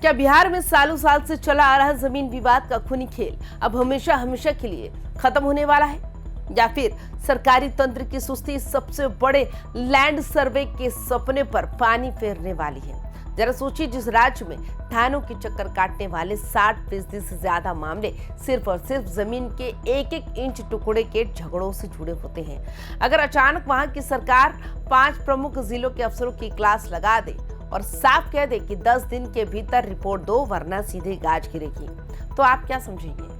क्या बिहार में सालों साल से चला आ रहा जमीन विवाद का खूनी खेल अब हमेशा हमेशा के लिए खत्म होने वाला है, या फिर सरकारी तंत्र की सुस्ती सबसे बड़े लैंड सर्वे के सपने पर पानी फेरने वाली है? जरा सोचिए, जिस राज्य में थानों के चक्कर काटने वाले 60% से ज्यादा मामले सिर्फ और सिर्फ जमीन के एक एक इंच टुकड़े के झगड़ों से जुड़े होते हैं। अगर अचानक वहां की सरकार 5 प्रमुख जिलों के अफसरों की क्लास लगा दे और साफ कह दे कि 10 दिन के भीतर रिपोर्ट दो वरना सीधे गाज गिरेगी, तो आप क्या समझेंगे?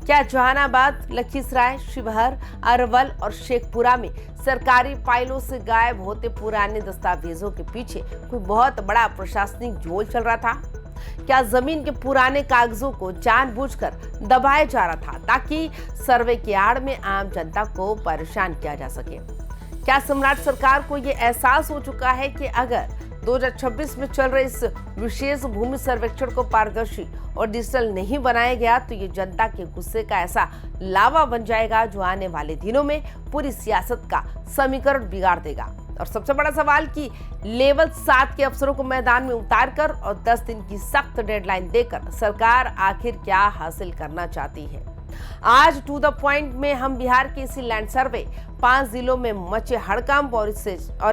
क्या जहानाबाद, लखीसराय, शिवहर, अरवल और शेखपुरा में सरकारी फाइलों से गायब होते पुराने दस्तावेजों के पीछे कोई बहुत बड़ा प्रशासनिक झोल चल रहा था? क्या जमीन के पुराने कागजों को जानबूझकर दबाया जा रहा था ताकि सर्वे की आड़ में आम जनता को परेशान किया जा सके? क्या सम्राट सरकार को यह एहसास हो चुका है कि अगर 2026 में चल रहे इस विशेष भूमि सर्वेक्षण को पारदर्शी और डिजिटल नहीं बनाया गया तो ये जनता के गुस्से का ऐसा लावा बन जाएगा जो आने वाले दिनों में पूरी सियासत का समीकरण बिगाड़ देगा? और सबसे बड़ा सवाल कि लेवल 7 के अफसरों को मैदान में उतारकर और 10 दिन की सख्त डेडलाइन देकर सरकार आखिर क्या हासिल करना चाहती है? आज टू द पॉइंट में हम बिहार के इसी लैंड सर्वे, 5 जिलों में मचे हड़कंप और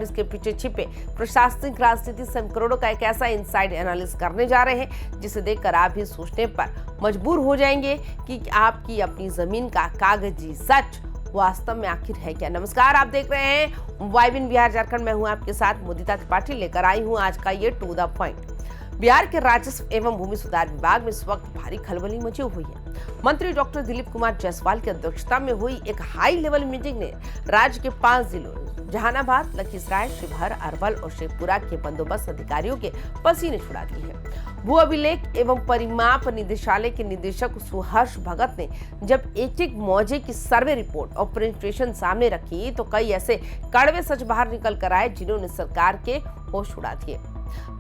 इसके पीछे छिपे प्रशासनिक राजनीति समीकरणों का एक ऐसा इनसाइड एनालिसिस करने जा रहे हैं जिसे देखकर आप भी सोचने पर मजबूर हो जाएंगे कि आपकी अपनी जमीन का कागजी सच वास्तव में आखिर है क्या। नमस्कार, आप देख रहे हैं वाइबिन बिहार झारखंड। मैं हूं आपके साथ मुदिता त्रिपाठी, लेकर आई हूं आज का ये टू द पॉइंट। बिहार के राजस्व एवं भूमि सुधार विभाग में इस वक्त भारी खलबली मची हुई है। मंत्री डॉक्टर दिलीप कुमार जायसवाल की अध्यक्षता में हुई एक हाई लेवल मीटिंग ने राज्य के 5 जिलों जहानाबाद, लखीसराय, शिवहर, अरवल और शेखपुरा के बंदोबस्त अधिकारियों के पसीने छुड़ा दिए हैं। भू अभिलेख एवं परिमाप निदेशालय के निदेशक सुहर्ष भगत ने जब एक मौजे की सर्वे रिपोर्ट और प्रेजेंटेशन सामने रखी तो कई ऐसे कड़वे सच बाहर निकल कर आए जिन्होंने सरकार के होश उड़ा दिए।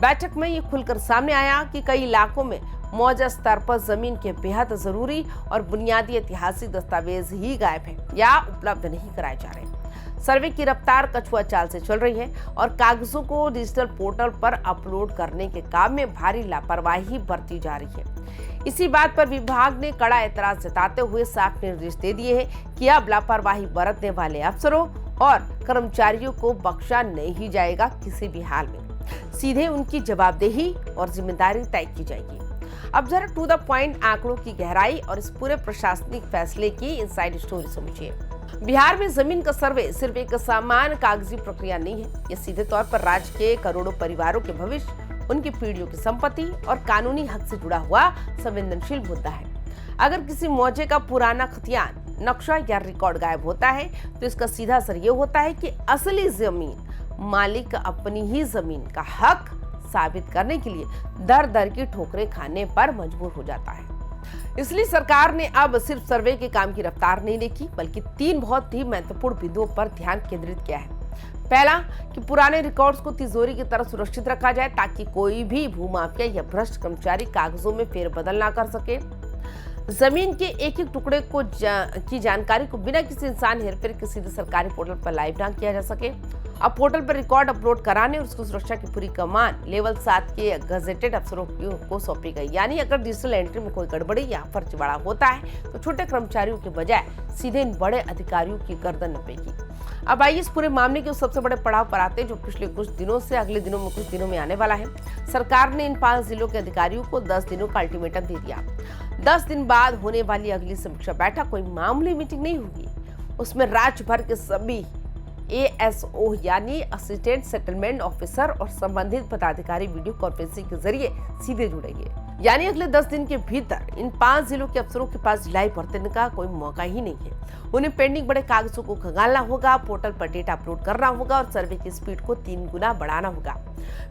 बैठक में ये खुलकर सामने आया कि कई इलाकों में मौजा स्तर पर जमीन के बेहद जरूरी और बुनियादी ऐतिहासिक दस्तावेज ही गायब हैं या उपलब्ध नहीं कराए जा रहे। सर्वे की रफ्तार कछुआ चाल से चल रही है और कागजों को डिजिटल पोर्टल पर अपलोड करने के काम में भारी लापरवाही बरती जा रही है। इसी बात पर विभाग ने कड़ा एतराज जताते हुए साफ निर्देश दे दिए हैं कि अब लापरवाही बरतने वाले अफसरों और कर्मचारियों को बख्शा नहीं जाएगा। किसी भी हाल में सीधे उनकी जवाबदेही और जिम्मेदारी तय की जाएगी। अब जरा टू द पॉइंट आंकड़ों की गहराई और इस पूरे प्रशासनिक फैसले की इनसाइड स्टोरी समझिए। बिहार में जमीन का सर्वे सिर्फ एक सामान्य कागजी प्रक्रिया नहीं है, यह सीधे तौर पर राज्य के करोड़ों परिवारों के भविष्य, उनकी पीढ़ियों की संपत्ति और कानूनी हक से जुड़ा हुआ संवेदनशील मुद्दा है। अगर किसी मौजे का पुराना खतियान, नक्शा या रिकॉर्ड गायब होता है तो इसका सीधा असर ये होता है कि असली जमीन मालिक अपनी ही जमीन का हक साबित करने के लिए दर दर की ठोकरें खाने पर मजबूर हो जाता है। इसलिए सरकार ने अब सिर्फ सर्वे के काम की रफ्तार नहीं देखी बल्कि 3 बहुत ही महत्वपूर्ण बिंदुओं पर ध्यान केंद्रित किया है। पहला कि पुराने रिकॉर्ड्स को तिजोरी की तरह सुरक्षित रखा जाए ताकि कोई भी भूमाफिया या भ्रष्ट कर्मचारी कागजों में फेरबदल ना कर सके। जमीन के एक एक टुकड़े को की जानकारी को बिना किसी इंसान हेरफेर के सीधे सरकारी पोर्टल पर लाइव ना किया जा सके। अब पोर्टल पर रिकॉर्ड अपलोड कराने और उसकी सुरक्षा की पूरी कमान लेवल 7 के गजेटेड अफसरों को सौंपी गई। यानी अगर डिजिटल एंट्री में कोई गड़बड़ी या फर्जीवाड़ा होता है तो छोटे कर्मचारियों के बजाय सीधे इन बड़े अधिकारियों की गर्दन नपेगी। अब आइए इस पूरे मामले के उस सबसे बड़े पड़ाव पर आते हैं जो पिछले कुछ दिनों से अगले दिनों में कुछ दिनों में आने वाला है। सरकार ने इन 5 जिलों के अधिकारियों को 10 दिनों का अल्टीमेटम दे दिया। 10 दिन बाद होने वाली अगली समीक्षा बैठक कोई मामूली मीटिंग नहीं होगी, उसमें राज्य भर के सभी ASO यानी असिस्टेंट सेटलमेंट ऑफिसर और संबंधित पदाधिकारी वीडियो कॉन्फ्रेंसिंग के जरिए सीधे जुड़ेंगे। यानी अगले 10 दिन के भीतर इन 5 जिलों के अफसरों के पास ढिलाई बरतने का कोई मौका ही नहीं है। उन्हें पेंडिंग बड़े कागजों को खंगालना होगा, पोर्टल पर डेटा अपलोड करना होगा और सर्वे की स्पीड को 3 गुना बढ़ाना होगा।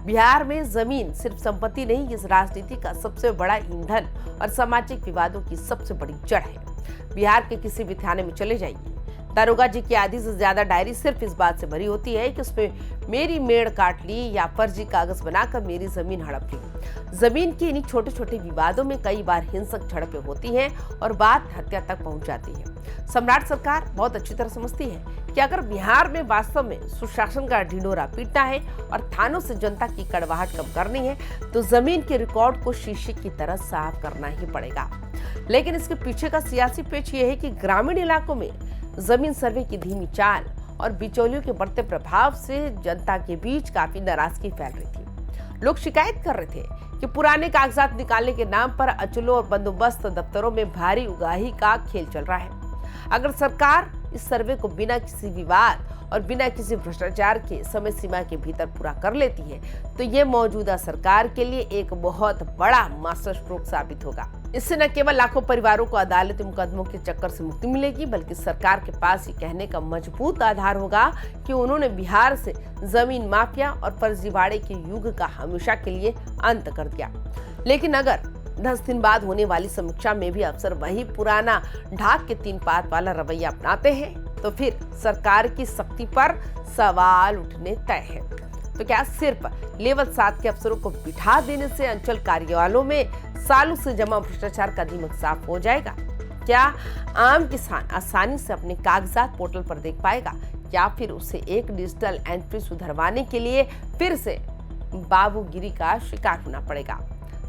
बिहार में जमीन सिर्फ संपत्ति नहीं, इस राजनीति का सबसे बड़ा ईंधन और सामाजिक विवादों की सबसे बड़ी जड़ है। बिहार के किसी भी थाने में चले जाइए, दारोगा जी की आधी से ज्यादा डायरी सिर्फ इस बात से भरी होती है कि उसमें मेरी मेड़ काट ली या फर्जी कागज बनाकर मेरी जमीन हड़प ली। जमीन के इन्हीं छोटे छोटे विवादों में कई बार हिंसक झड़पें होती हैं और बात हत्या तक पहुंच जाती है। सम्राट सरकार बहुत अच्छी तरह समझती है कि अगर बिहार में वास्तव में सुशासन का ढिंढोरा पीटना है और थानों से जनता की कड़वाहट कम करनी है तो जमीन के रिकॉर्ड को शीशे की तरह साफ करना ही पड़ेगा। लेकिन इसके पीछे का सियासी पेच ये है कि ग्रामीण इलाकों में जमीन सर्वे की धीमी चाल और बिचौलियों के बढ़ते प्रभाव से जनता के बीच काफी नाराजगी फैल रही थी। लोग शिकायत कर रहे थे कि पुराने कागजात निकालने के नाम पर अचलों और बंदोबस्त दफ्तरों में भारी उगाही का खेल चल रहा है। अगर सरकार इस सर्वे को बिना किसी विवाद और बिना किसी भ्रष्टाचार के समय सीमा के भीतर पूरा कर लेती है तो ये मौजूदा सरकार के लिए एक बहुत बड़ा मास्टर स्ट्रोक साबित होगा। इससे न केवल लाखों परिवारों को अदालती मुकदमों के चक्कर से मुक्ति मिलेगी बल्कि सरकार के पास ये कहने का मजबूत आधार होगा कि उन्होंने बिहार से जमीन माफिया और फर्जीवाड़े के युग का हमेशा के लिए अंत कर दिया। लेकिन अगर 10 दिन बाद होने वाली समीक्षा में भी अफसर वही पुराना ढाक के 3 पात वाला रवैया अपनाते हैं तो फिर सरकार की शक्ति पर सवाल उठने तय है। तो क्या सिर्फ लेवल 7 के अफसरों को बिठा देने से अंचल कार्यालयों में सालों से जमा भ्रष्टाचार का दीमक साफ हो जाएगा? क्या आम किसान आसानी से अपने कागजात पोर्टल पर देख पाएगा या फिर उसे एक डिजिटल एंट्री सुधरवाने के लिए फिर से बाबूगिरी का शिकार होना पड़ेगा?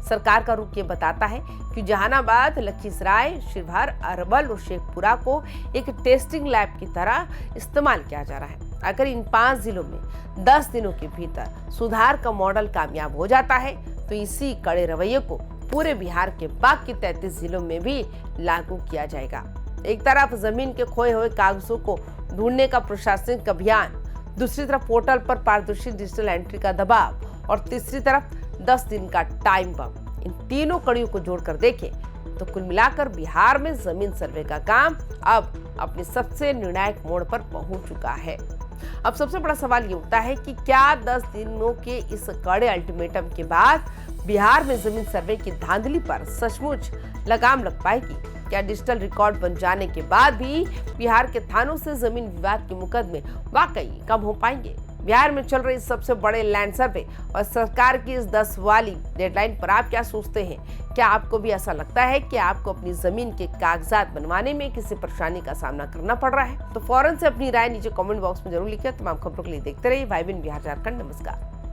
सरकार का रुख ये बताता है कि जहानाबाद, लखीसराय, शिवहर, अरवल और शेखपुरा को एक टेस्टिंग लैब की तरह इस्तेमाल किया जा रहा है। अगर इन 5 जिलों में 10 दिनों के भीतर सुधार का मॉडल कामयाब हो जाता है तो इसी कड़े रवैये को पूरे बिहार के बाकी 33 जिलों में भी लागू किया जाएगा। एक तरफ जमीन के खोए हुए कागजों को ढूंढने का प्रशासनिक अभियान, दूसरी तरफ पोर्टल पर पारदर्शी डिजिटल एंट्री का दबाव और तीसरी तरफ 10 दिन का टाइम बम। इन तीनों कड़ियों को जोड़कर देखें तो कुल मिलाकर बिहार में जमीन सर्वे का काम अब अपने सबसे निर्णायक मोड़ पर पहुंच चुका है। अब सबसे बड़ा सवाल ये उठता है कि क्या 10 दिनों के इस कड़े अल्टीमेटम के बाद बिहार में जमीन सर्वे की धांधली पर सचमुच लगाम लग पाएगी? क्या डिजिटल रिकॉर्ड बन जाने के बाद भी बिहार के थानों से जमीन विवाद के मुकदमे वाकई कम हो पाएंगे? बिहार में चल रही सबसे बड़े लैंड सर्वे और सरकार की इस 10 वाली डेडलाइन पर आप क्या सोचते हैं? क्या आपको भी ऐसा लगता है कि आपको अपनी जमीन के कागजात बनवाने में किसी परेशानी का सामना करना पड़ रहा है? तो फौरन से अपनी राय नीचे कमेंट बॉक्स में जरूर लिखिए। तमाम खबरों के लिए देखते रहिए वाइबिन बिहार झारखंड। नमस्कार।